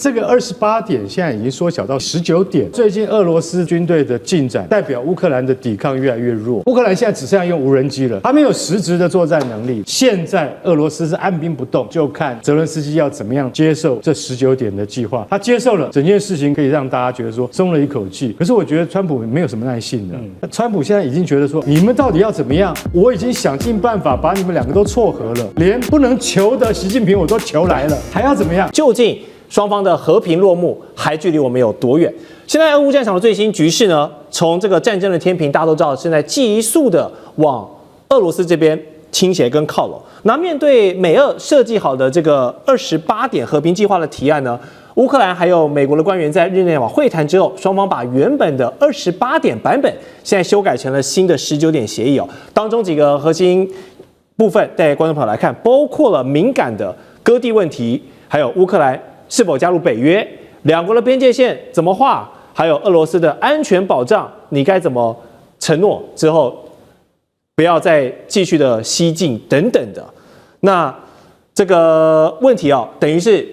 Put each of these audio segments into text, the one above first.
这个28点现在已经缩小到19点。最近俄罗斯军队的进展代表乌克兰的抵抗越来越弱。乌克兰现在只剩下用无人机了，他没有实质的作战能力。现在俄罗斯是按兵不动，就看泽伦斯基要怎么样接受这19点的计划。他接受了，整件事情可以让大家觉得说松了一口气。可是我觉得川普没有什么耐性了。川普现在已经觉得说，你们到底要怎么样？我已经想尽办法把你们两个都撮合了，连不能求的习近平我都求来了，还要怎么样？究竟双方的和平落幕还距离我们有多远？现在俄乌战场的最新局势呢，从这个战争的天平，大家都知道，现在急速的往俄罗斯这边倾斜跟靠拢。那面对美俄设计好的这个28点和平计划的提案呢，乌克兰还有美国的官员在日内瓦会谈之后，双方把原本的28点版本现在修改成了新的19点协议哦。当中几个核心部分带观众朋友来看，包括了敏感的割地问题，还有乌克兰是否加入北约，两国的边界线怎么画，还有俄罗斯的安全保障，你该怎么承诺之后不要再继续的西进等等的。那这个问题哦，等于是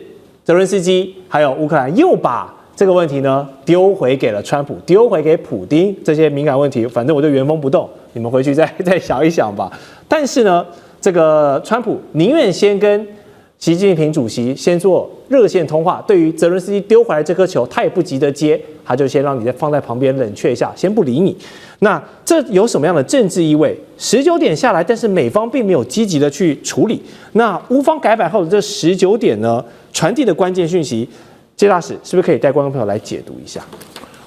泽伦斯基还有乌克兰又把这个问题呢丢回给了川普，丢回给普丁，这些敏感问题，反正我就原封不动，你们回去再想一想吧。但是呢，这个川普宁愿先跟习近平主席先做热线通话，对于泽伦斯基丢回来这颗球，他也不急得接，他就先让你再放在旁边冷却一下，先不理你。那这有什么样的政治意味？19点下来，但是美方并没有积极的去处理。那乌方改版后的这19点呢，传递的关键讯息，谢大使是不是可以带观众朋友来解读一下？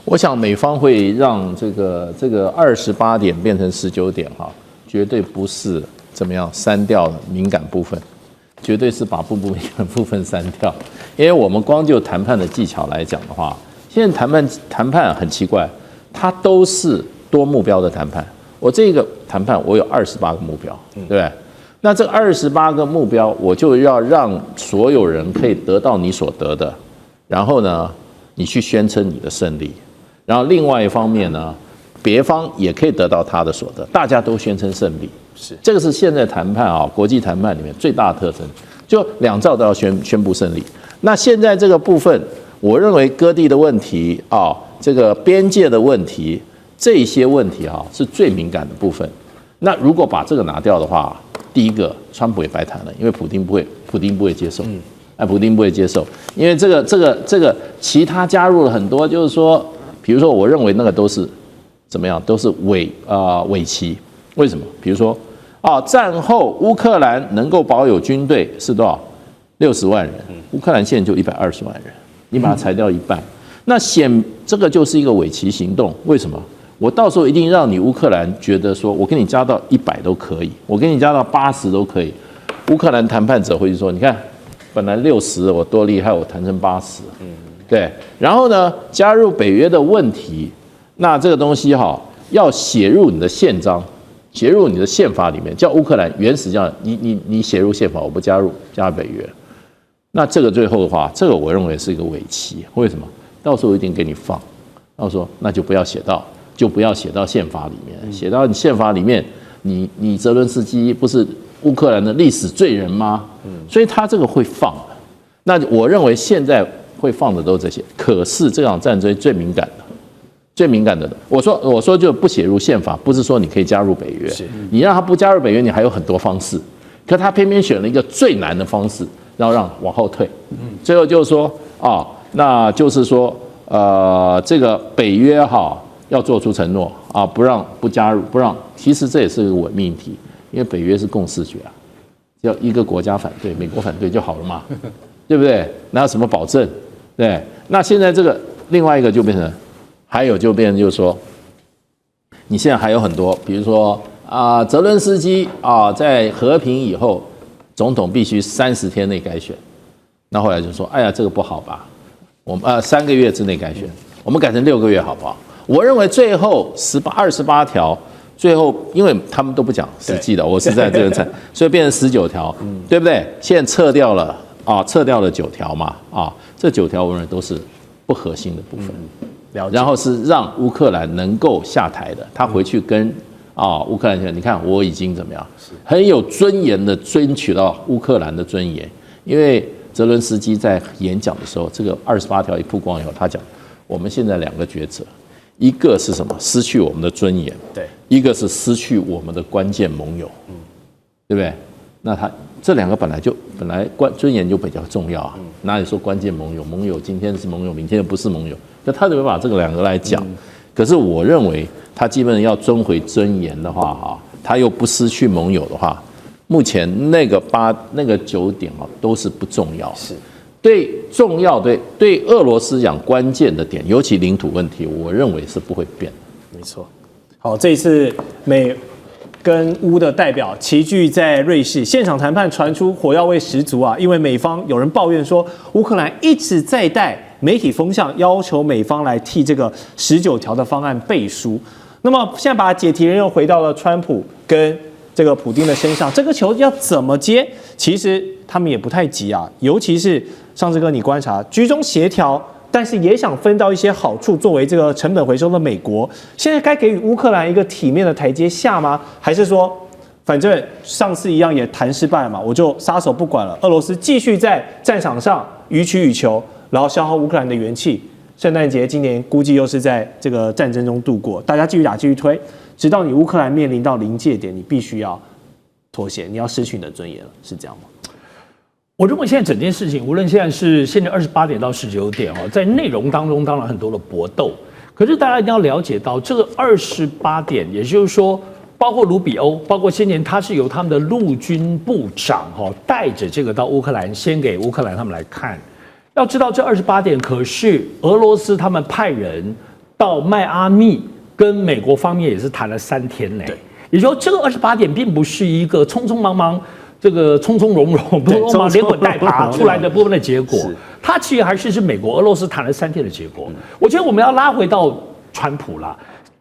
我想美方会让这个28点变成19点哈，绝对不是怎么样删掉敏感部分。绝对是把部分删掉，因为我们光就谈判的技巧来讲的话，现在谈判很奇怪，它都是多目标的谈判。我这个谈判我有28个目标，对不对？那这28个目标，我就要让所有人可以得到你所得的，然后呢，你去宣称你的胜利，然后另外一方面呢，别方也可以得到他的所得，大家都宣称胜利。是，这个是现在谈判啊，国际谈判里面最大的特征，就两造都要宣布胜利。那现在这个部分，我认为割地的问题啊，这个边界的问题，这些问题啊是最敏感的部分。那如果把这个拿掉的话，第一个，川普也白谈了，因为普丁不会接受，普丁不会接受，因为这个其他加入了很多，就是说，比如说我认为那个都是怎么样，都是伪旗。为什么？比如说，战后乌克兰能够保有军队是多少？60万人，乌克兰现在就120万人，你把它裁掉一半，那这个就是一个伪旗行动。为什么？我到时候一定让你乌克兰觉得说，我给你加到100都可以，我给你加到80都可以。乌克兰谈判者会说，你看，本来60我多厉害，我谈成80，对。然后呢，加入北约的问题，那这个东西要写入你的宪章。写入你的宪法里面，叫乌克兰原始这样，你写入宪法，我不加入北约，那这个最后的话，这个我认为是一个伪旗。为什么？到时候一定给你放，到时候那就不要写到宪法里面，写到你宪法里面，你泽伦斯基不是乌克兰的历史罪人吗？所以他这个会放。那我认为现在会放的都是这些，可是这场战争最敏感的。我说就不写入宪法，不是说你可以加入北约，你让他不加入北约，你还有很多方式，可他偏偏选了一个最难的方式，然后让往后退，最后就是说那就是说这个北约要做出承诺不加入，其实这也是个伪命题，因为北约是共识决啊，要一个国家反对，美国反对就好了嘛，对不对？哪有什么保证？对，那现在这个另外一个就变成。还有就变成就是说，你现在还有很多，比如说泽伦斯基在和平以后，总统必须30天内改选。那后来就说，哎呀，这个不好吧？我们3个月之内改选，我们改成6个月好不好？我认为最后28条，最后因为他们都不讲实际的，我是在这个菜，所以变成19条，对不对？现在撤掉了9条嘛，这9条我认为都是不核心的部分。然后是让乌克兰能够下台的，他回去跟乌克兰讲，你看我已经怎么样，很有尊严的争取到乌克兰的尊严，因为泽伦斯基在演讲的时候，这个28条一曝光以后，他讲我们现在2个抉择，一个是什么？失去我们的尊严，对，一个是失去我们的关键盟友，对不对？那他这2个本来尊严就比较重要啊，哪里说关键盟友？盟友今天是盟友，明天又不是盟友，那他怎么把这个2个来讲？可是我认为他基本上要遵回尊严的话，哈，他又不失去盟友的话，目前那个9点啊都是不重要，是对重要对俄罗斯讲关键的点，尤其领土问题，我认为是不会变的。没错。好，这一次美跟乌的代表齐聚在瑞士，现场谈判传出火药味十足啊！因为美方有人抱怨说，乌克兰一直在带媒体风向，要求美方来替这个19条的方案背书。那么现在把解题人又回到了川普跟这个普丁的身上，这个球要怎么接？其实他们也不太急啊，尤其是上次哥你观察居中协调。但是也想分到一些好处，作为这个成本回收的美国，现在该给予乌克兰一个体面的台阶下吗？还是说，反正上次一样也谈失败嘛，我就撒手不管了？俄罗斯继续在战场上予取予求，然后消耗乌克兰的元气。圣诞节今年估计又是在这个战争中度过，大家继续打，继续推，直到你乌克兰面临到临界点，你必须要妥协，你要失去你的尊严了，是这样吗？我认为现在整件事情，无论现在28点到19点哦，在内容当中当然很多的搏斗，可是大家一定要了解到，这个28点，也就是说，包括卢比欧，包括先前他是由他们的陆军部长带着这个到乌克兰，先给乌克兰他们来看。要知道这28点可是俄罗斯他们派人到迈阿密跟美国方面也是谈了3天呢。也就是说，这个28点并不是一个匆匆忙忙。这个从容，连滚带爬出来的部分的结果，它其实还是美国、俄罗斯谈了3天的结果。我觉得我们要拉回到川普啦。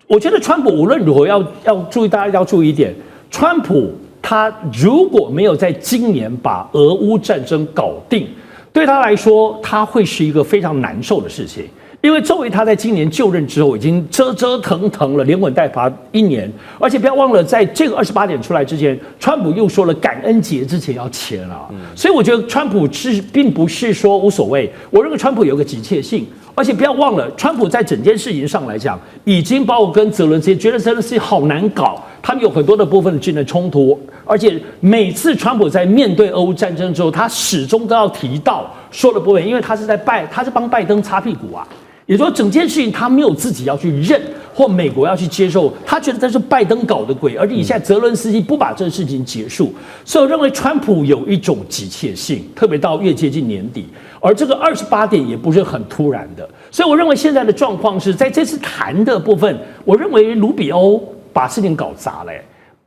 我觉得川普无论如何要注意，大家要注意一点，川普他如果没有在今年把俄乌战争搞定，对他来说，他会是一个非常难受的事情。因为周围他在今年就任之后已经折腾了，连滚带爬1年，而且不要忘了，在这个28点出来之前，川普又说了感恩节之前要签啊，所以我觉得川普并不是说无所谓，我认为川普有个急切性，而且不要忘了，川普在整件事情上来讲，已经把我跟泽伦斯基觉得泽伦斯基好难搞，他们有很多的部分的军人冲突，而且每次川普在面对俄乌战争之后，他始终都要提到说的部分，因为他是帮拜登擦屁股啊。也就是说，整件事情他没有自己要去认，或美国要去接受，他觉得这是拜登搞的鬼，而且你现在泽伦斯基不把这个事情结束，所以我认为川普有一种急切性，特别到越接近年底，而这个28点也不是很突然的，所以我认为现在的状况是在这次谈的部分，我认为卢比欧把事情搞砸了。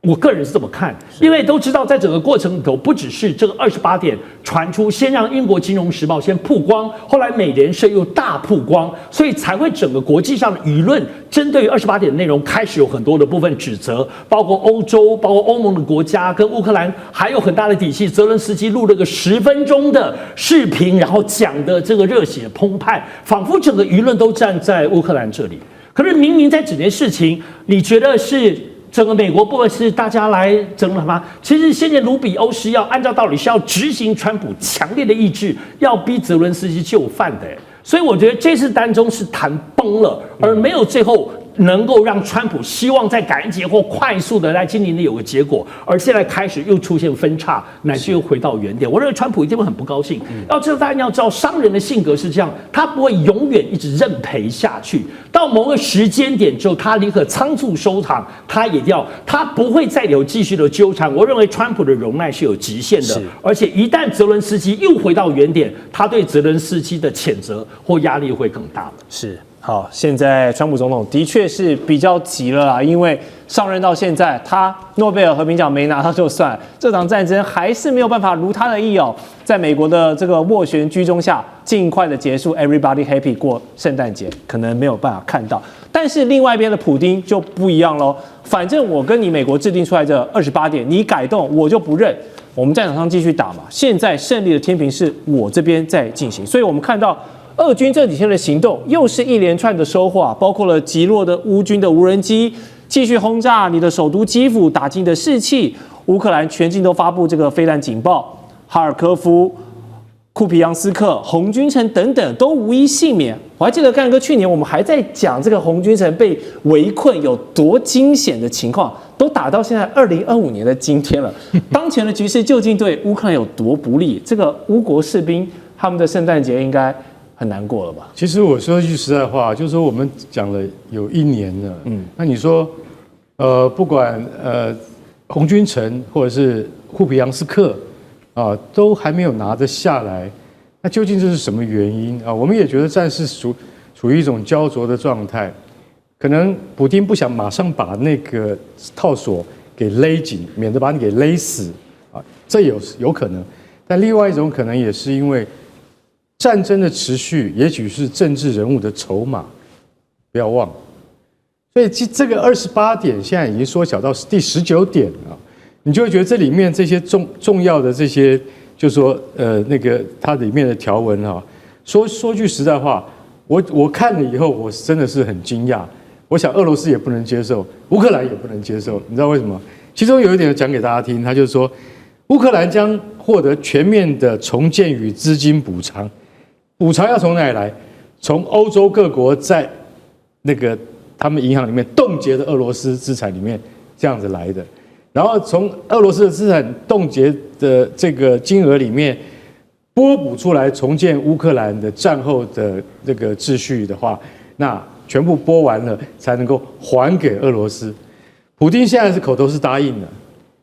我个人是这么看，因为都知道，在整个过程里头，不只是这个28点传出，先让英国金融时报先曝光，后来美联社又大曝光，所以才会整个国际上的舆论针对于28点的内容开始有很多的部分指责，包括欧洲、包括欧盟的国家跟乌克兰还有很大的底气。泽伦斯基录了个10分钟的视频，然后讲的这个热血澎湃，仿佛整个舆论都站在乌克兰这里。可是明明在整件事情，你觉得是？整个美国部分是大家来争了吗？其实现在卢比欧是要按照道理是要执行川普强烈的意志，要逼泽伦斯基就范的。所以我觉得这次当中是谈崩了，而没有最后能够让川普希望在感恩节或快速的在今年里有个结果，而现在开始又出现分叉，乃至又回到原点。我认为川普一定会很不高兴。要知道，大家要知道，商人的性格是这样，他不会永远一直认赔下去。到某个时间点之后，他宁可仓促收场，他不会再有继续的纠缠。我认为川普的容耐是有极限的，而且一旦泽伦斯基又回到原点，他对泽伦斯基的谴责或压力会更大了。是。好，现在川普总统的确是比较急了啦，因为上任到现在，他诺贝尔和平奖没拿到就算，这场战争还是没有办法如他的意哦，在美国的这个斡旋居中下，尽快的结束 ，everybody happy 过圣诞节，可能没有办法看到。但是另外一边的普丁就不一样喽，反正我跟你美国制定出来这28点，你改动我就不认。我们战场上继续打嘛，现在胜利的天平是我这边在进行，所以我们看到。俄军这几天的行动又是一连串的收获，包括了击落的乌军的无人机，继续轰炸你的首都基辅，打击你的士气。乌克兰全境都发布这个飞弹警报，哈尔科夫、库皮扬斯克、红军城等等都无一幸免。我还记得干哥去年我们还在讲这个红军城被围困有多惊险的情况，都打到现在2025年的今天了。当前的局势究竟对乌克兰有多不利？这个乌国士兵他们的圣诞节应该很难过了吧？其实我说一句实在话，就是说我们讲了有1年了，那你说，不管红军城或者是库皮扬斯克啊，都还没有拿得下来，那究竟这是什么原因啊？我们也觉得战事处于一种焦灼的状态，可能普丁不想马上把那个套索给勒紧，免得把你给勒死啊，这有可能。但另外一种可能也是因为战争的持续，也许是政治人物的筹码，不要忘。所以这个28点现在已经缩小到第19点啊。你就会觉得这里面这些重要的这些，就是说那个它里面的条文哈，说句实在话，我看了以后，我真的是很惊讶。我想俄罗斯也不能接受，乌克兰也不能接受，你知道为什么？其中有一点讲给大家听，他就是说，乌克兰将获得全面的重建与资金补偿，补偿要从哪里来？从欧洲各国在那个他们银行里面冻结的俄罗斯资产里面这样子来的。然后从俄罗斯的资产冻结的这个金额里面拨补出来重建乌克兰的战后的这个秩序的话，那全部拨完了才能够还给俄罗斯。普丁现在是口头是答应了，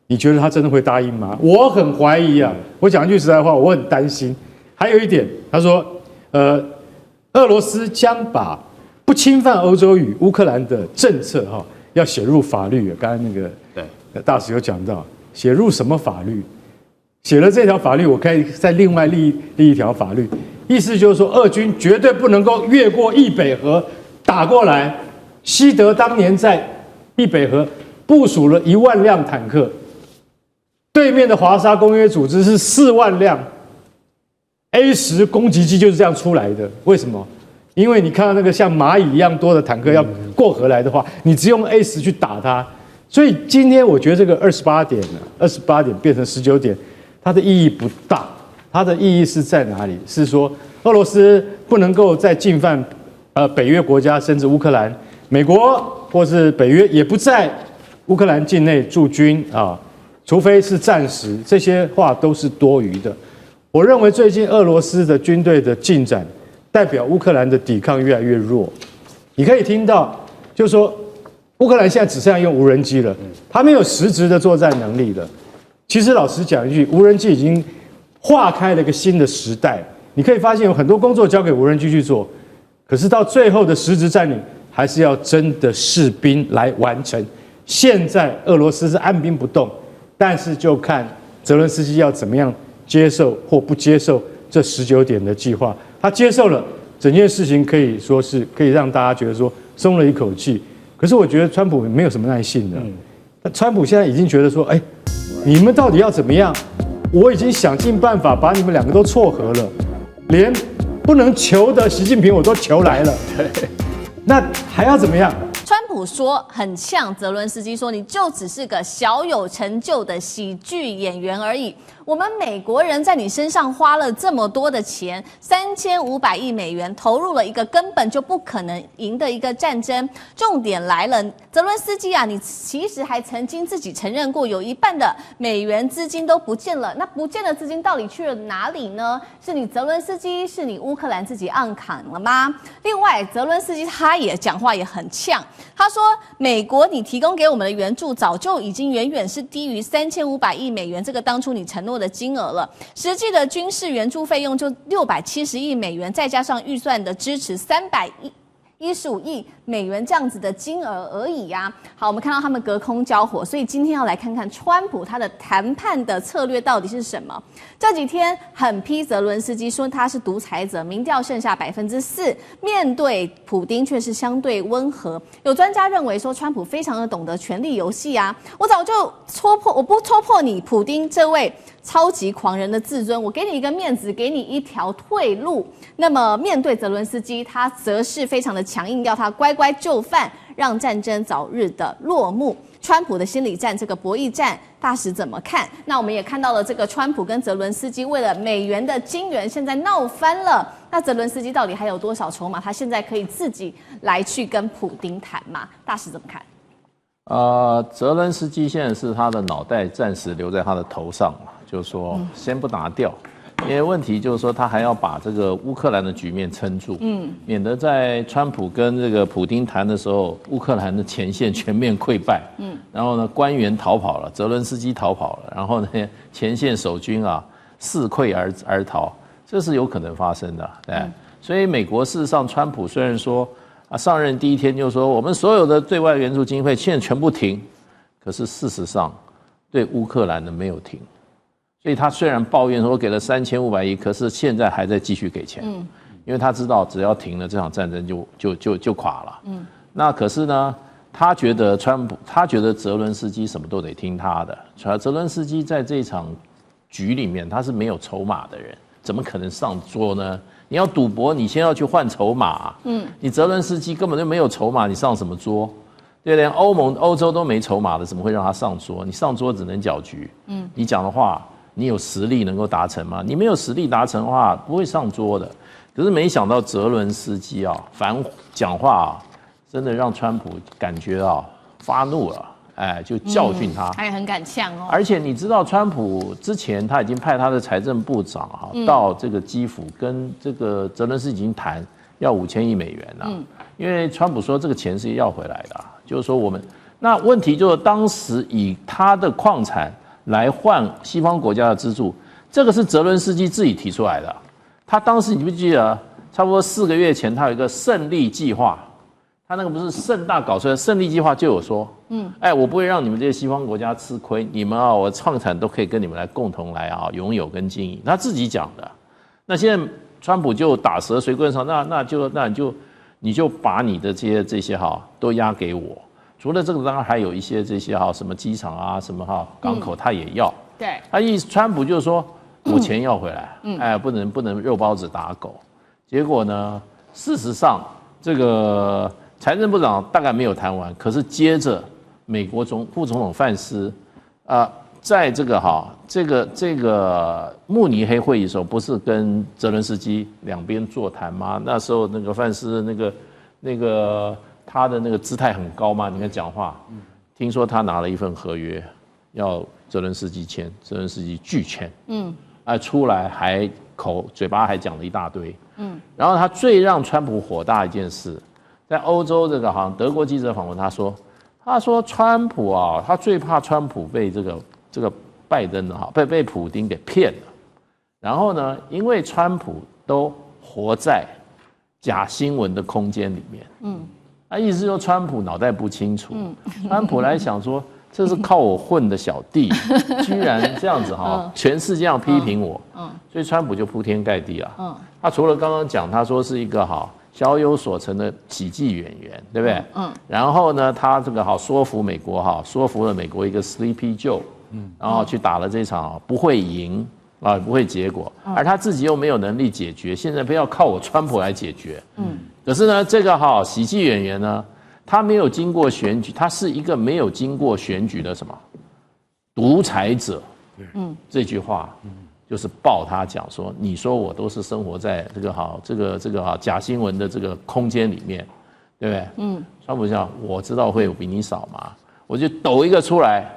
你觉得他真的会答应吗？我很怀疑啊！我讲一句实在话，我很担心。还有一点，他说，俄罗斯将把不侵犯欧洲与乌克兰的政策要写入法律。刚才那个大使有讲到，写入什么法律？写了这条法律，我可以再另外立一条法律，意思就是说，俄军绝对不能够越过易北河打过来。西德当年在易北河部署了1万辆坦克，对面的华沙公约组织是4万辆 A10攻击机，就是这样出来的。为什么？因为你看到那个像蚂蚁一样多的坦克要过河来的话，你只用 A10去打它。所以今天我觉得这个28点变成19点，它的意义不大。它的意义是在哪里？是说俄罗斯不能够再进犯北约国家，甚至乌克兰，美国或是北约也不在乌克兰境内驻军啊，除非是暂时。这些话都是多余的。我认为最近俄罗斯的军队的进展，代表乌克兰的抵抗越来越弱。你可以听到，就是说，乌克兰现在只剩下用无人机了，它没有实质的作战能力了。其实老实讲一句，无人机已经划开了一个新的时代。你可以发现有很多工作交给无人机去做，可是到最后的实质占领，还是要真的士兵来完成。现在俄罗斯是按兵不动，但是就看泽伦斯基要怎么样接受或不接受这19点的计划。他接受了，整件事情可以说是可以让大家觉得说松了一口气。可是我觉得川普没有什么耐性的，川普现在已经觉得说，哎，你们到底要怎么样？我已经想尽办法把你们2个都撮合了，连不能求的习近平我都求来了，那还要怎么样？川普说很像泽伦斯基说，你就只是个小有成就的喜剧演员而已。我们美国人在你身上花了这么多的钱，3500亿美元投入了一个根本就不可能赢的一个战争。重点来了，泽伦斯基啊，你其实还曾经自己承认过，有1半的美元资金都不见了。那不见的资金到底去了哪里呢？是你泽伦斯基，是你乌克兰自己暗砍了吗？另外，泽伦斯基他也讲话也很呛，他说美国你提供给我们的援助早就已经远远是低于3500亿美元这个当初你承诺的金额了，实际的军事援助费用就670亿美元，再加上预算的支持315亿美元这样子的金额而已呀。好，我们看到他们隔空交火，所以今天要来看看川普他的谈判的策略到底是什么。这几天很批泽伦斯基，说他是独裁者，民调剩下4%，面对普丁却是相对温和。有专家认为说，川普非常的懂得权力游戏啊，我早就我不戳破你普丁这位超级狂人的自尊，我给你一个面子，给你一条退路。那么面对泽伦斯基，他则是非常的强硬，要他乖乖就范，让战争早日的落幕。川普的心理战，这个博弈战，大使怎么看？那我们也看到了，这个川普跟泽伦斯基为了美元的金元，现在闹翻了。那泽伦斯基到底还有多少筹码？他现在可以自己来去跟普丁谈吗？大使怎么看？泽伦斯基现在是他的脑袋暂时留在他的头上嘛，就是说先不拿掉。因为问题就是说，他还要把这个乌克兰的局面撑住，免得在川普跟这个普丁谈的时候，乌克兰的前线全面溃败，然后呢，官员逃跑了，泽伦斯基逃跑了，然后呢，前线守军啊四溃而逃，这是有可能发生的，所以美国事实上，川普虽然说上任第一天就说我们所有的对外援助经费现在全部停，可是事实上对乌克兰的没有停。所以他虽然抱怨说给了3500亿，可是现在还在继续给钱，因为他知道只要停了这场战争就垮了。那可是呢，他觉得泽伦斯基什么都得听他的。泽伦斯基在这场局里面他是没有筹码的人，怎么可能上桌呢？你要赌博，你先要去换筹码。你泽伦斯基根本就没有筹码，你上什么桌？对，连欧洲都没筹码的，怎么会让他上桌？你上桌只能搅局。你讲的话。你有实力能够达成吗？你没有实力达成的话，不会上桌的。可是没想到泽伦斯基反讲话真的让川普感觉发怒了，就教训他。他也很敢呛哦。而且你知道，川普之前他已经派他的财政部长到这个基辅跟这个泽伦斯基已经谈要5000亿美元了。因为川普说这个钱是要回来的，就是说我们那问题就是当时以他的矿产。来换西方国家的资助，这个是泽伦斯基自己提出来的。他当时你不记得，差不多4个月前，他有一个胜利计划，他那个不是盛大搞出来的胜利计划就有说，我不会让你们这些西方国家吃亏，你们我矿产都可以跟你们来共同来拥有跟经营，他自己讲的。那现在川普就打蛇随棍上，你就把你的这些都押给我。除了这个，当然还有一些这些什么机场什么港口，他也要。对，他川普就说我钱要回来，不能肉包子打狗。结果呢，事实上这个财政部长大概没有谈完，可是接着美国副总统范斯在这个慕尼黑会议的时候，不是跟泽伦斯基两边座谈吗？那时候那个范斯那个。他的那个姿态很高嘛，你看讲话，听说他拿了一份合约，要泽伦斯基签，泽伦斯基拒签，出来还嘴巴还讲了一大堆，然后他最让川普火大一件事，在欧洲这个好像德国记者访问他说川普他最怕川普被这个拜登被普丁给骗了，然后呢，因为川普都活在假新闻的空间里面，他意思就是川普脑袋不清楚，川普来想说这是靠我混的小弟，居然这样子全世界这样批评我，所以川普就铺天盖地了。他除了刚刚讲，他说是一个小有所成的喜剧演员，对不对？然后呢，他这个说服美国说服了美国一个 Sleepy Joe，然后去打了这场不会赢不会结果，而他自己又没有能力解决，现在非要靠我川普来解决。可是呢，这个喜剧演员呢，他没有经过选举，他是一个没有经过选举的什么独裁者。这句话就是爆他讲说，你说我都是生活在这个假新闻的这个空间里面，对不对？川普讲，我知道会有比你少嘛，我就抖一个出来。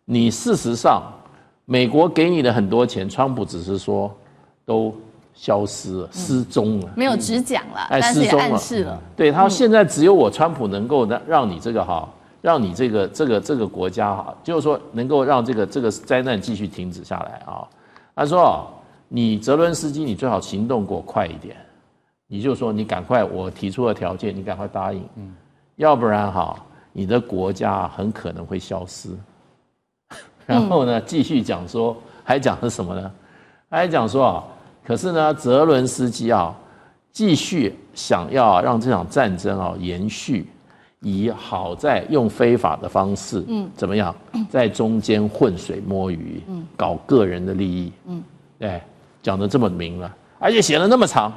你事实上，美国给你的很多钱，川普只是说都。消失了，失踪了，没有只讲了，但是也暗示了。对，他现在只有我川普能够让你这个国家就是说能够让这个灾难继续停止下来他说你泽伦斯基，你最好行动给我快一点，你就说你赶快，我提出的条件，你赶快答应，要不然你的国家很可能会消失。然后呢，继续讲说，还讲是什么呢？还讲说可是呢，泽伦斯基继续想要让这场战争延续，以好在用非法的方式，怎么样，在中间浑水摸鱼，搞个人的利益，对，讲得这么明了，而且写了那么长，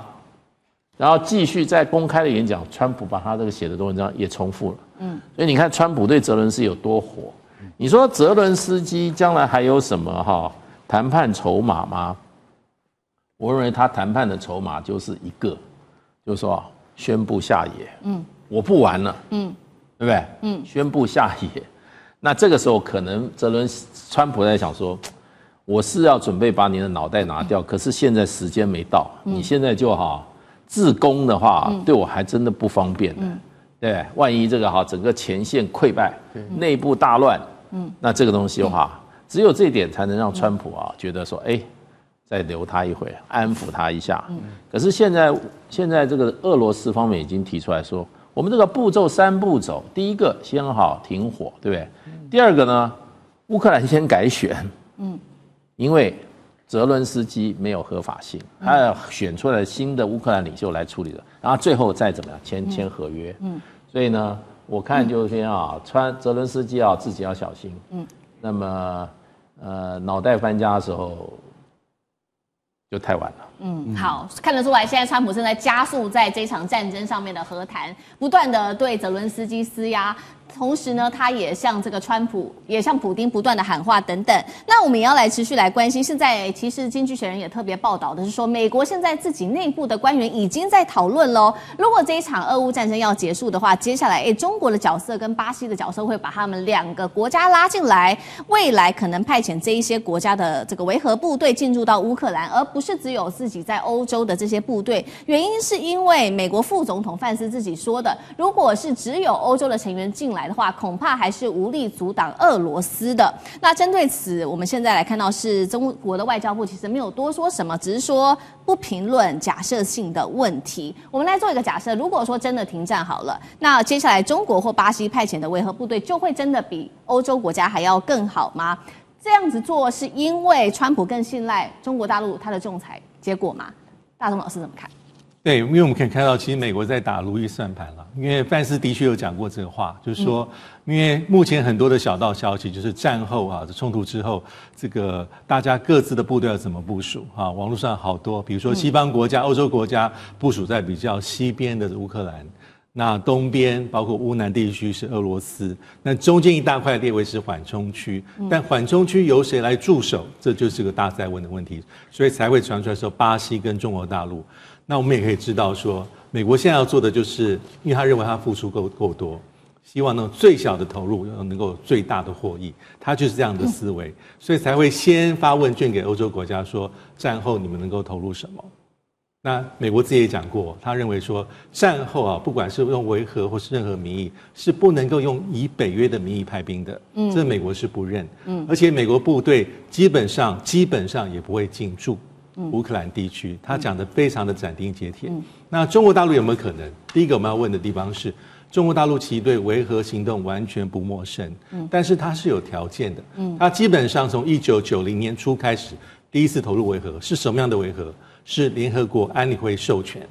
然后继续在公开的演讲，川普把他这个写的文章也重复了。所以你看川普对泽伦斯基有多火？你说泽伦斯基将来还有什么谈判筹码吗？我认为他谈判的筹码就是一个，就是说宣布下野，我不玩了，对不对？宣布下野。那这个时候可能川普在想说，我是要准备把你的脑袋拿掉，可是现在时间没到，你现在就自攻的话，对我还真的不方便的，对不对？万一这个整个前线溃败，内部大乱，那这个东西的话，只有这一点才能让川普觉得说，再留他一会，安抚他一下。可是现在这个俄罗斯方面已经提出来说，我们这个步骤3步走，第一个先好停火，对不对？第二个呢，乌克兰先改选，因为泽伦斯基没有合法性，他要选出来新的乌克兰领袖来处理的，然后最后再怎么样签合约。所以呢，我看就是泽伦斯基自己要小心。那么脑袋翻家的时候就太晚了。好，看得出来，现在川普正在加速在这场战争上面的和谈，不断的对泽伦斯基施压。同时呢，他也向这个川普，也向普丁不断的喊话等等。那我们也要来持续来关心。现在其实《经济学人》也特别报道的是说，美国现在自己内部的官员已经在讨论喽。如果这一场俄乌战争要结束的话，接下来中国的角色跟巴西的角色会把他们2个国家拉进来，未来可能派遣这一些国家的这个维和部队进入到乌克兰，而不是只有自己在欧洲的这些部队。原因是因为美国副总统范斯自己说的，如果是只有欧洲的成员进来的话，恐怕还是无力阻挡俄罗斯的。那针对此，我们现在来看到是中国的外交部其实没有多说什么，只是说不评论假设性的问题。我们来做一个假设，如果说真的停战好了，那接下来中国或巴西派遣的维和部队就会真的比欧洲国家还要更好吗？这样子做是因为川普更信赖中国大陆他的仲裁结果吗？大东老师怎么看？对，因为我们可以看到，其实美国在打如意算盘了。因为范斯的确有讲过这个话，就是说，因为目前很多的小道消息，就是战后冲突之后，这个大家各自的部队要怎么部署网络上好多，比如说西方国家、欧洲国家部署在比较西边的乌克兰，那东边包括乌南地区是俄罗斯，那中间一大块列为是缓冲区，但缓冲区由谁来驻守，这就是个大哉问的问题，所以才会传出来说巴西跟中国大陆。那我们也可以知道说，美国现在要做的就是，因为他认为他付出够多，希望最小的投入能够最大的获益，他就是这样的思维，所以才会先发问卷给欧洲国家说，战后你们能够投入什么？那美国自己也讲过，他认为说，战后不管是用维和或是任何名义，是不能够用以北约的名义派兵的，这美国是不认，而且美国部队基本上也不会进驻乌克兰地区，他讲的非常的斩钉截铁。那中国大陆有没有可能？第一个我们要问的地方是，中国大陆其实对维和行动完全不陌生，但是它是有条件的。它基本上从1990年初开始，第一次投入维和是什么样的维和？是联合国安理会授权，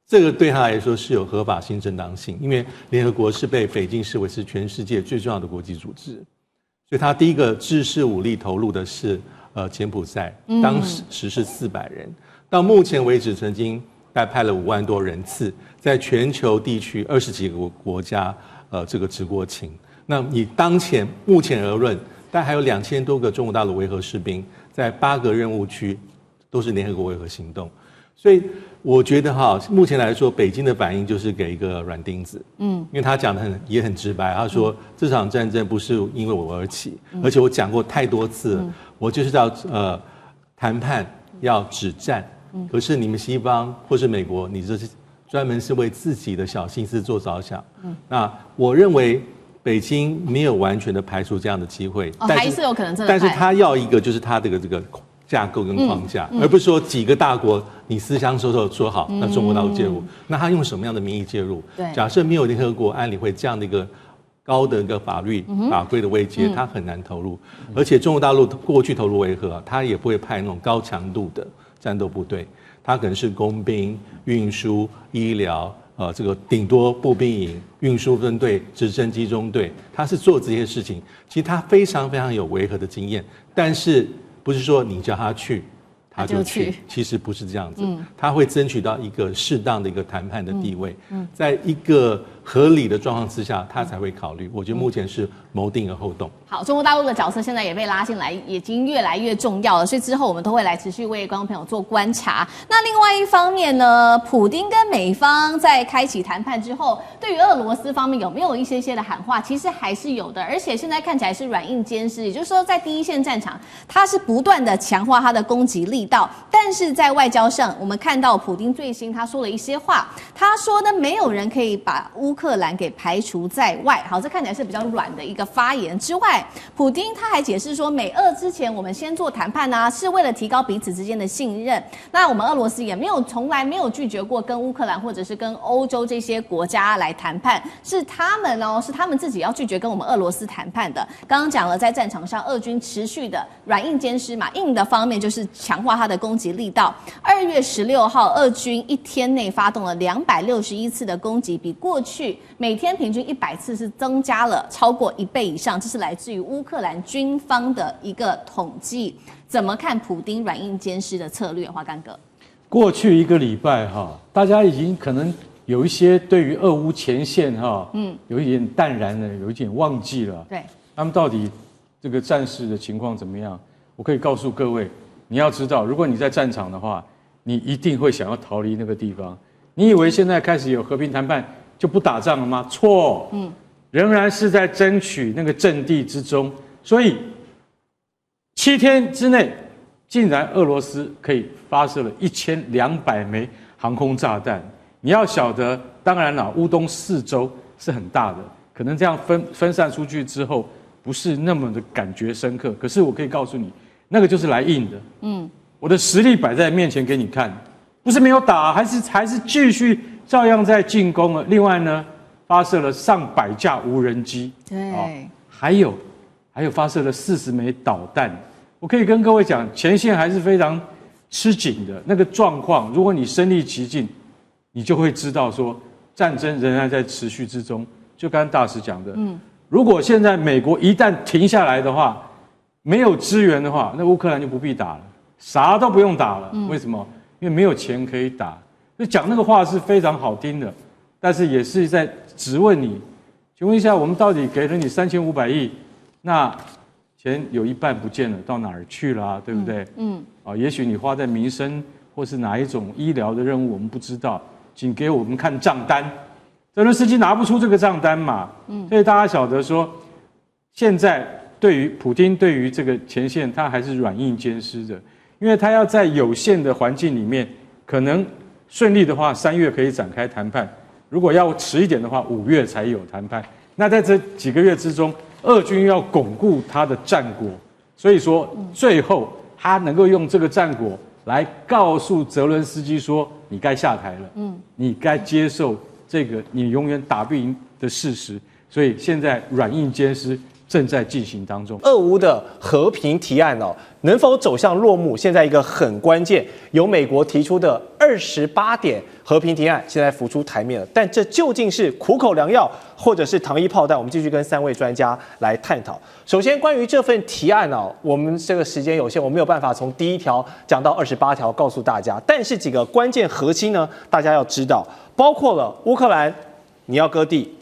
这个对他来说是有合法性、正当性，因为联合国是被北京视为是全世界最重要的国际组织，所以他第一个制式武力投入的是柬埔寨，当时是400人，到目前为止曾经带派了5万多人次，在全球地区20几个国家这个执过勤。那以目前而论，大概还有2000多个中国大陆维和士兵在8个任务区都是联合国维和行动，所以我觉得目前来说，北京的反应就是给一个软钉子，因为他讲的也很直白，他说这场战争不是因为我而起，而且我讲过太多次了，我就是要谈判要止战，可是你们西方或是美国，你这是专门是为自己的小心思做着想，那我认为北京没有完全的排除这样的机会，还是有可能真的，但是他要一个就是他这个架构跟框架，而不是说几个大国你私相授受说好，那中国大陆介入，那他用什么样的名义介入？假设没有联合国安理会这样的一个高的一个法律法规的位阶，他很难投入。而且中国大陆过去投入维和，他也不会派那种高强度的战斗部队，他可能是工兵、运输、医疗，这个顶多步兵营、运输分队、直升机中队，他是做这些事情。其实他非常非常有维和的经验，但是不是说你叫他去，他就去，其实不是这样子，他会争取到一个适当的一个谈判的地位，在一个合理的状况之下，他才会考虑。我觉得目前是谋定而后动。好，中国大陆的角色现在也被拉进来，已经越来越重要了，所以之后我们都会来持续为观众朋友做观察。那另外一方面呢，普丁跟美方在开启谈判之后，对于俄罗斯方面有没有一些的喊话？其实还是有的，而且现在看起来是软硬兼施，也就是说，在第一线战场，他是不断的强化他的攻击力道，但是在外交上，我们看到普丁最新他说了一些话，他说呢，没有人可以把乌克兰给排除在外。好，这看起来是比较软的一个发言之外，普丁他还解释说，美俄之前我们先做谈判啊，是为了提高彼此之间的信任。那我们俄罗斯也从来没有拒绝过跟乌克兰或者是跟欧洲这些国家来谈判，是他们自己要拒绝跟我们俄罗斯谈判的。刚刚讲了，在战场上，俄军持续的软硬兼施嘛，硬的方面就是强化它的攻击力道。2月16号，俄军一天内发动了261次的攻击，比过去每天平均100次是增加了超过1倍以上，这是来自于乌克兰军方的一个统计。怎么看普丁软硬兼施的策略？华干哥，过去一个礼拜大家已经可能有一些对于俄乌前线有一点淡然了，有一点忘记了。对，他们到底这个战事的情况怎么样？我可以告诉各位，你要知道，如果你在战场的话，你一定会想要逃离那个地方。你以为现在开始有和平谈判就不打仗了吗？错，仍然是在争取那个阵地之中。所以7天之内，竟然俄罗斯可以发射了1200枚航空炸弹。你要晓得，当然了，乌东4州是很大的，可能这样分散出去之后，不是那么的感觉深刻。可是我可以告诉你，那个就是来硬的。我的实力摆在面前给你看，不是没有打，还是继续照样在进攻了。另外呢，发射了上百架无人机，对，还有发射了40枚导弹。我可以跟各位讲，前线还是非常吃紧的那个状况。如果你身历其境，你就会知道说，战争仍然在持续之中。就刚刚大使讲的，如果现在美国一旦停下来的话，没有支援的话，那乌克兰就不必打了，啥都不用打了。为什么？因为没有钱可以打。就讲那个话是非常好听的，但是也是在质问你，请问一下，我们到底给了你3500亿，那钱有一半不见了，到哪儿去了啊？对不对？也许你花在民生或是哪一种医疗的任务，我们不知道，请给我们看账单。泽伦斯基拿不出这个账单嘛，所以大家晓得说，现在对于普丁对于这个前线，他还是软硬兼施的，因为他要在有限的环境里面，可能顺利的话3月可以展开谈判，如果要迟一点的话5月才有谈判。那在这几个月之中，俄军要巩固他的战果，所以说最后他能够用这个战果来告诉泽伦斯基说，你该下台了，你该接受这个你永远打不赢的事实。所以现在软硬兼施正在进行当中。俄乌的和平提案能否走向落幕，现在一个很关键，由美国提出的28点和平提案现在浮出台面了，但这究竟是苦口良药，或者是糖衣炮弹？我们继续跟3位专家来探讨。首先，关于这份提案我们这个时间有限，我没有办法从第1条讲到28条告诉大家，但是几个关键核心呢，大家要知道，包括了乌克兰你要割地。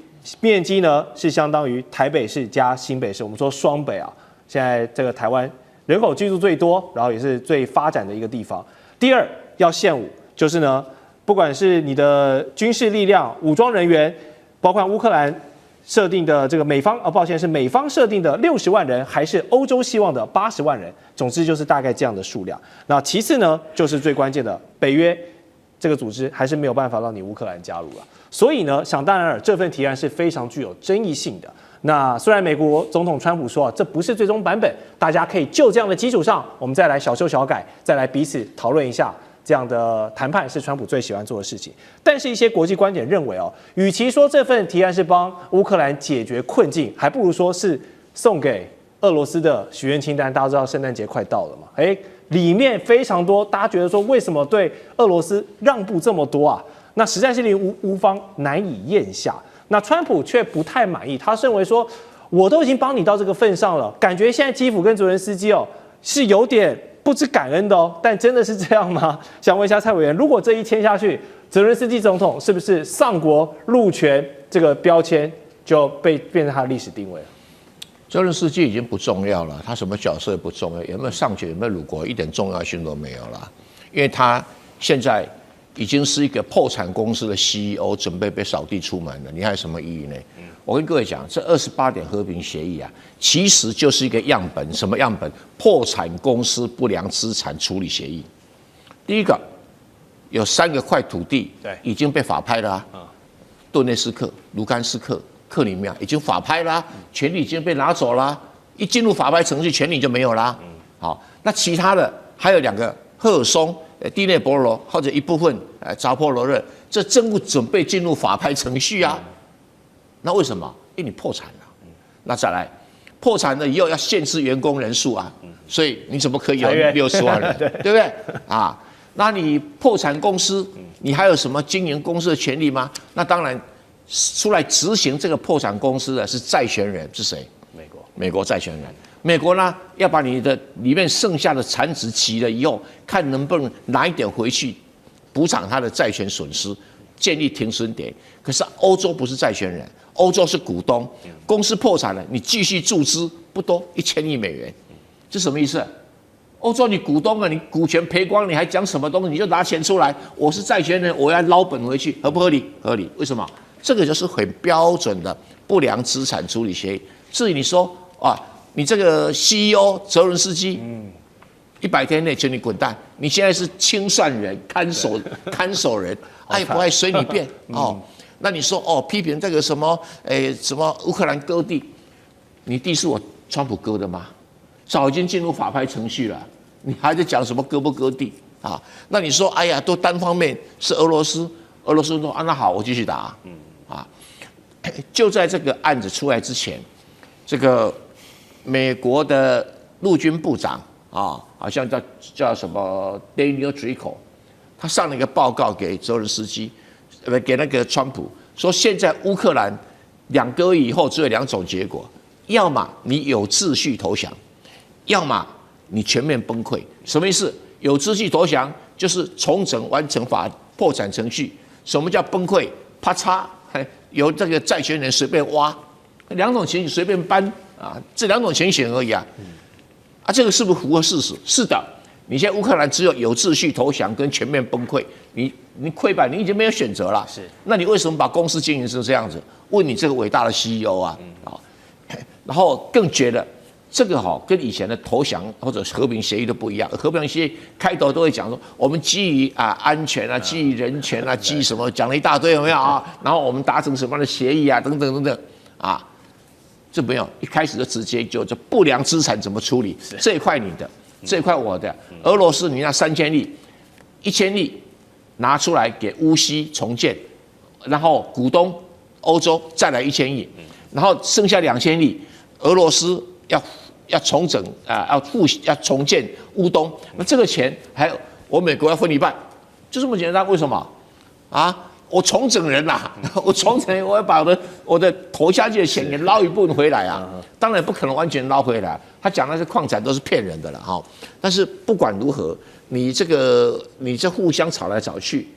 面积呢是相当于台北市加新北市，我们说双北现在这个台湾人口居住最多，然后也是最发展的一个地方。第二，要限武，就是呢，不管是你的军事力量、武装人员，包括乌克兰设定的这个美方是美方设定的60万人，还是欧洲希望的80万人，总之就是大概这样的数量。那其次呢，就是最关键的北约这个组织还是没有办法让你乌克兰加入了。所以呢，想当然尔，这份提案是非常具有争议性的。那虽然美国总统川普说这不是最终版本，大家可以就这样的基础上，我们再来小修小改，再来彼此讨论一下。这样的谈判是川普最喜欢做的事情。但是，一些国际观点认为与其说这份提案是帮乌克兰解决困境，还不如说是送给俄罗斯的许愿清单。大家知道圣诞节快到了嘛？里面非常多，大家觉得说为什么对俄罗斯让步这么多啊？那实在是令乌方难以咽下。那川普却不太满意，他认为说，我都已经帮你到这个份上了，感觉现在基辅跟泽连斯基是有点不知感恩的哦。但真的是这样吗？想问一下蔡委员，如果这一签下去，泽伦斯基总统是不是丧国禄权这个标签就变成他的历史定位了？泽伦斯基已经不重要了，他什么角色也不重要，有没有上权，有没有辱国，一点重要性都没有了，因为他现在已经是一个破产公司的 CEO， 准备被扫地出门了，你还有什么意义呢？我跟各位讲，这28点和平协议啊，其实就是一个样本，什么样本？破产公司不良资产处理协议。第一个，有3个块土地，已经被法拍了啊，顿涅斯克、卢甘斯克、克里米亚已经法拍啦，权利已经被拿走啦，一进入法拍程序，权利就没有啦。好，那其他的还有2个，赫尔松、第聂伯罗或者一部分扎波罗热，这正准备进入法拍程序啊。那为什么？因为你破产了。那再来，破产了以后要限制员工人数啊，所以你怎么可以有60万人，对不对？啊，那你破产公司，你还有什么经营公司的权利吗？那当然，出来执行这个破产公司的是债权人，是谁？美国债权人。美国呢，要把你的里面剩下的产值齐了以后，看能不能拿一点回去补偿他的债权损失，建立停损点。可是欧洲不是债权人，欧洲是股东，公司破产了，你继续注资不多，1000亿美元，这什么意思？欧洲你股东啊，你股权赔光，你还讲什么东西？你就拿钱出来，我是债权人，我要捞本回去，合不合理？合理。为什么？这个就是很标准的不良资产处理协议。至于你说啊，你这个 CEO 泽伦斯基，100天内请你滚蛋，你现在是清算人、看守人，爱不爱随你便哦。那你说哦，批评这个什么什么乌克兰割地，你地是我川普割的吗？早已经进入法拍程序了，你还在讲什么割不割地啊？那你说哎呀，都单方面是俄罗斯说啊，那好，我继续打啊。就在这个案子出来之前，这个美国的陆军部长啊，好像叫什么 Daniel Drico， 他上了一个报告给泽伦斯基。给那个川普说，现在乌克兰2个月以后只有2种结果，要么你有秩序投降，要么你全面崩溃。什么意思？有秩序投降就是重整完成破产程序。什么叫崩溃？啪嚓，由这个债权人随便挖，2种情形随便搬啊，这2种情形而已啊。这个是不是符合事实？是的。你现在乌克兰只有秩序投降跟全面崩溃，你溃败，你已经没有选择了。是，那你为什么把公司经营成这样子？问你这个伟大的 CEO 啊，然后更觉得这个跟以前的投降或者和平协议都不一样。和平协议开头都会讲说，我们基于安全啊，基于人权啊，基于什么，讲了一大堆有没有啊？然后我们达成什么样的协议啊，等等等等啊，这没有，一开始就直接就不良资产怎么处理，这一块你的。这块我的，俄罗斯你那3000亿，1000亿拿出来给乌西重建，然后股东欧洲再来1000亿，然后剩下2000亿，俄罗斯要重整要重建乌东，那这个钱还有我美国要分一半，就这么简单。为什么啊？我重整人啦，我重整人，我要把我的投下去的钱给捞一部分回来啊！当然不可能完全捞回来，他讲那些矿产都是骗人的了哈。但是不管如何，你这互相吵来吵去，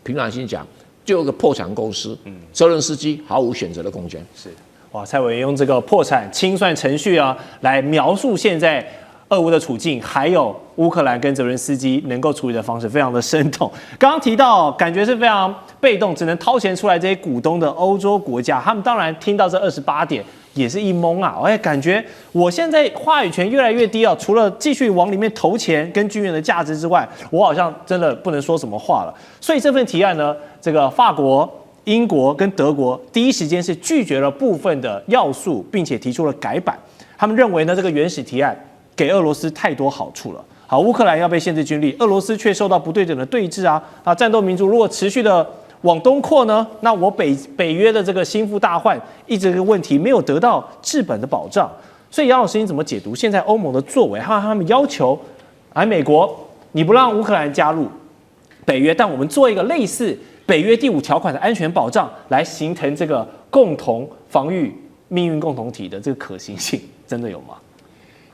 凭良心讲，就有个破产公司，泽伦斯基毫无选择的空间。是，哇，蔡委员用这个破产清算程序啊，来描述现在俄乌的处境，还有乌克兰跟泽伦斯基能够处理的方式，非常的生动。刚刚提到，感觉是非常被动，只能掏钱出来这些股东的欧洲国家，他们当然听到这28点也是一懵啊！感觉我现在话语权越来越低啊，除了继续往里面投钱跟军援的价值之外，我好像真的不能说什么话了。所以这份提案呢，这个法国、英国跟德国第一时间是拒绝了部分的要素，并且提出了改版。他们认为呢，这个原始提案给俄罗斯太多好处了。好，乌克兰要被限制军力，俄罗斯却受到不对等的对峙啊！战斗民族如果持续的往东扩呢，那我北约的这个心腹大患一直这个问题没有得到治本的保障。所以杨老师你怎么解读现在欧盟的作为，还有他们要求，美国你不让乌克兰加入北约，但我们做一个类似北约第5条款的安全保障，来形成这个共同防御命运共同体的这个可行性，真的有吗？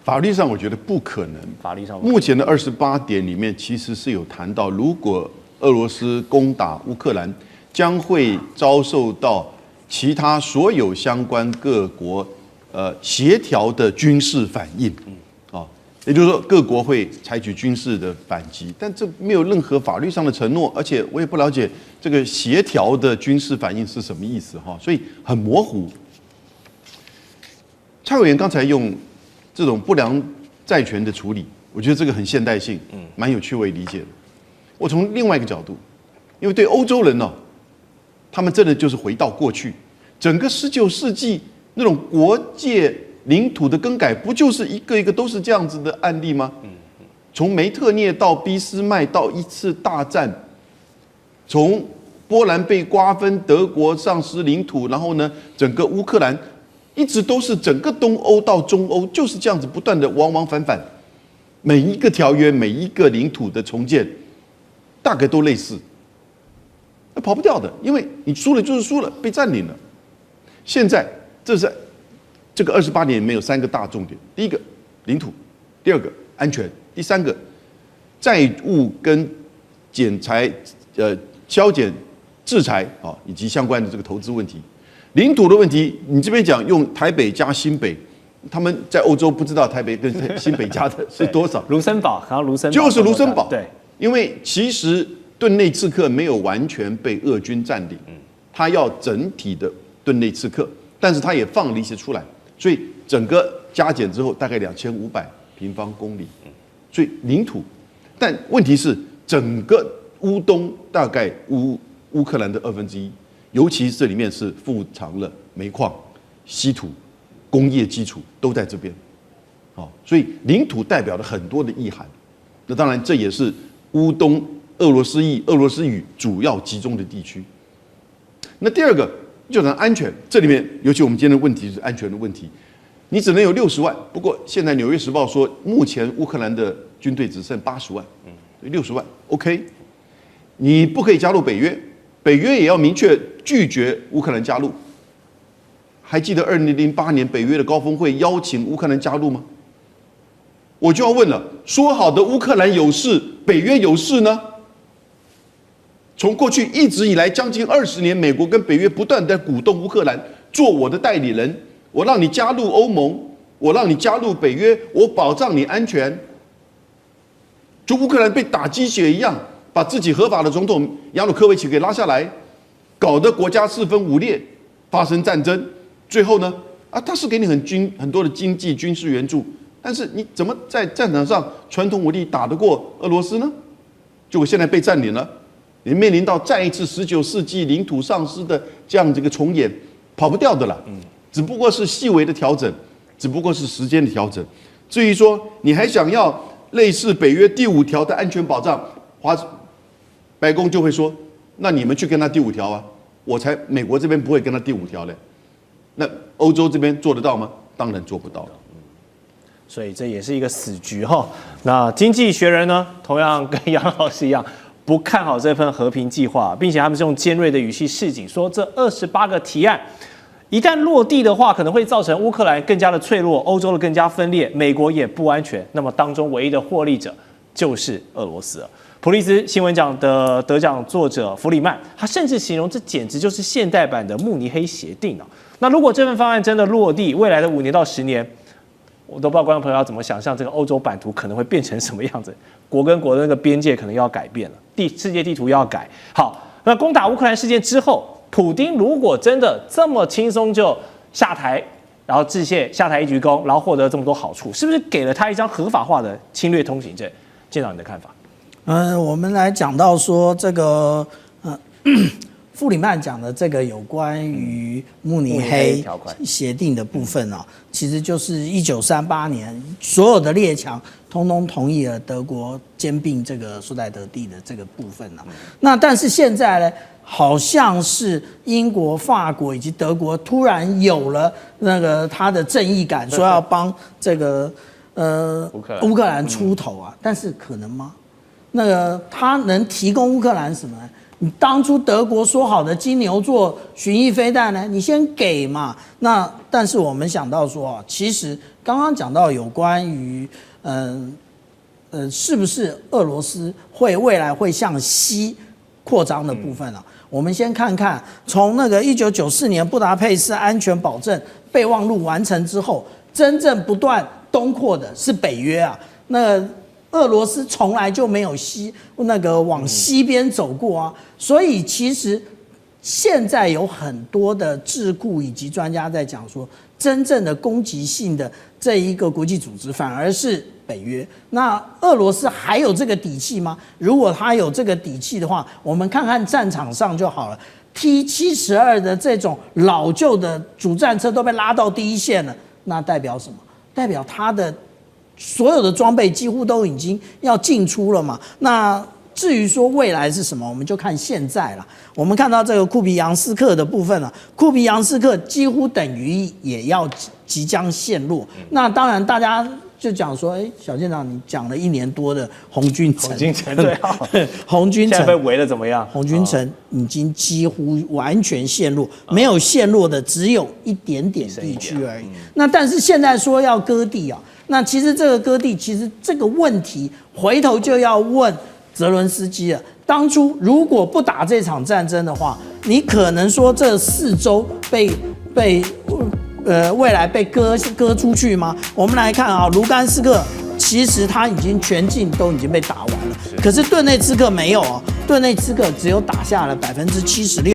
法律上我觉得不可能。法律上目前的28点里面其实是有谈到，如果俄罗斯攻打乌克兰，将会遭受到其他所有相关各国协调的军事反应。也就是说，各国会采取军事的反击，但这没有任何法律上的承诺，而且我也不了解这个协调的军事反应是什么意思哈，所以很模糊。蔡委员刚才用这种不良债权的处理，我觉得这个很现代性，蛮有趣，我也理解的。我从另外一个角度，因为对欧洲人呢，他们真的就是回到过去，整个19世纪那种国界领土的更改，不就是一个一个都是这样子的案例吗？从梅特涅到俾斯麦到一次大战，从波兰被瓜分，德国丧失领土，然后呢，整个乌克兰一直都是整个东欧到中欧就是这样子不断的往往返返，每一个条约、每一个领土的重建，大概都类似，那跑不掉的，因为你输了就是输了，被占领了。现在这是这个28年里面有3个大重点：第一个领土，第二个安全，第三个债务跟削减制裁啊，以及相关的这个投资问题。领土的问题，你这边讲用台北加新北，他们在欧洲不知道台北跟新北加的是多少。卢森堡，好像卢森堡就是卢森堡。对，因为其实顿内刺客没有完全被俄军占领，他要整体的顿内刺客，但是他也放了一些出来，所以整个加减之后大概2500平方公里，所以领土。但问题是，整个乌东大概乌克兰的1/2，尤其这里面是富藏了煤矿、稀土、工业基础都在这边，所以领土代表了很多的意涵。那当然，这也是乌东俄罗斯语主要集中的地区。那第二个就讲安全，这里面尤其我们今天的问题是安全的问题。你只能有60万，不过现在《纽约时报》说，目前乌克兰的军队只剩80万，60万 OK。你不可以加入北约，北约也要明确拒绝乌克兰加入。还记得2008年北约的高峰会邀请乌克兰加入吗？我就要问了，说好的乌克兰有事，北约有事呢？从过去一直以来将近20年，美国跟北约不断在鼓动乌克兰做我的代理人，我让你加入欧盟，我让你加入北约，我保障你安全。就乌克兰被打鸡血一样，把自己合法的总统亚努科维奇给拉下来，搞得国家四分五裂，发生战争。最后呢，他是给你很多的经济军事援助，但是你怎么在战场上传统武力打得过俄罗斯呢？结果现在被占领了，你面临到再一次19世纪领土丧失的这样一个重演，跑不掉的了。只不过是细微的调整，只不过是时间的调整。至于说你还想要类似北约第5条的安全保障，白宫就会说，那你们去跟他第5条啊，美国这边不会跟他第5条嘞。那欧洲这边做得到吗？当然做不到。所以这也是一个死局哈。那经济学人呢，同样跟杨老师一样，不看好这份和平计划，并且他们是用尖锐的语气示警，说这28个提案一旦落地的话，可能会造成乌克兰更加的脆弱，欧洲的更加分裂，美国也不安全。那么当中唯一的获利者就是俄罗斯了。普利兹新闻奖的得奖作者弗里曼，他甚至形容这简直就是现代版的慕尼黑协定啊。那如果这份方案真的落地，未来的5年到10年，我都不知道观众朋友要怎么想象这个欧洲版图可能会变成什么样子，国跟国的那个边界可能要改变了，世界地图要改。好，那攻打乌克兰事件之后，普丁如果真的这么轻松就下台，然后致谢下台一鞠躬，然后获得这么多好处，是不是给了他一张合法化的侵略通行证？舰长，你的看法？我们来讲到说这个傅里曼讲的这个有关于慕尼黑协定的部分啊，其实就是1938年所有的列强通通同意了德国兼并这个苏台德地的这个部分啊。那但是现在呢，好像是英国、法国以及德国突然有了那个他的正义感，说要帮这个乌克兰出头啊，但是可能吗？那个他能提供乌克兰什么呢？你当初德国说好的金牛座巡弋飞弹呢？你先给嘛。那但是我们想到说啊，其实刚刚讲到有关于是不是俄罗斯未来会向西扩张的部分啊？我们先看看，从那个1994年布达佩斯安全保证备忘录完成之后，真正不断东扩的是北约啊。那俄罗斯从来就没有往西边走过啊，所以其实现在有很多的智库以及专家在讲说，真正的攻击性的这一个国际组织反而是北约。那俄罗斯还有这个底气吗？如果他有这个底气的话，我们看看战场上就好了。T-72的这种老旧的主战车都被拉到第一线了，那代表什么？代表他的所有的装备几乎都已经要进出了嘛。那至于说未来是什么，我们就看现在了。我们看到这个库皮扬斯克的部分了，库皮扬斯克几乎等于也要即将陷落。那当然，大家就讲说，小舰长，你讲了1年多的红军城，对啊，红军城现在被围了怎么样？红军城已经几乎完全陷落，没有陷落的只有一点点地区而已。那但是现在说要割地啊，那其实这个割地，其实这个问题回头就要问泽伦斯基了。当初如果不打这场战争的话，你可能说这4州未来被割出去吗？我们来看啊，卢甘斯克其实他已经全境都已经被打完了，可是顿内茨克没有哦，顿内茨克只有打下了76%。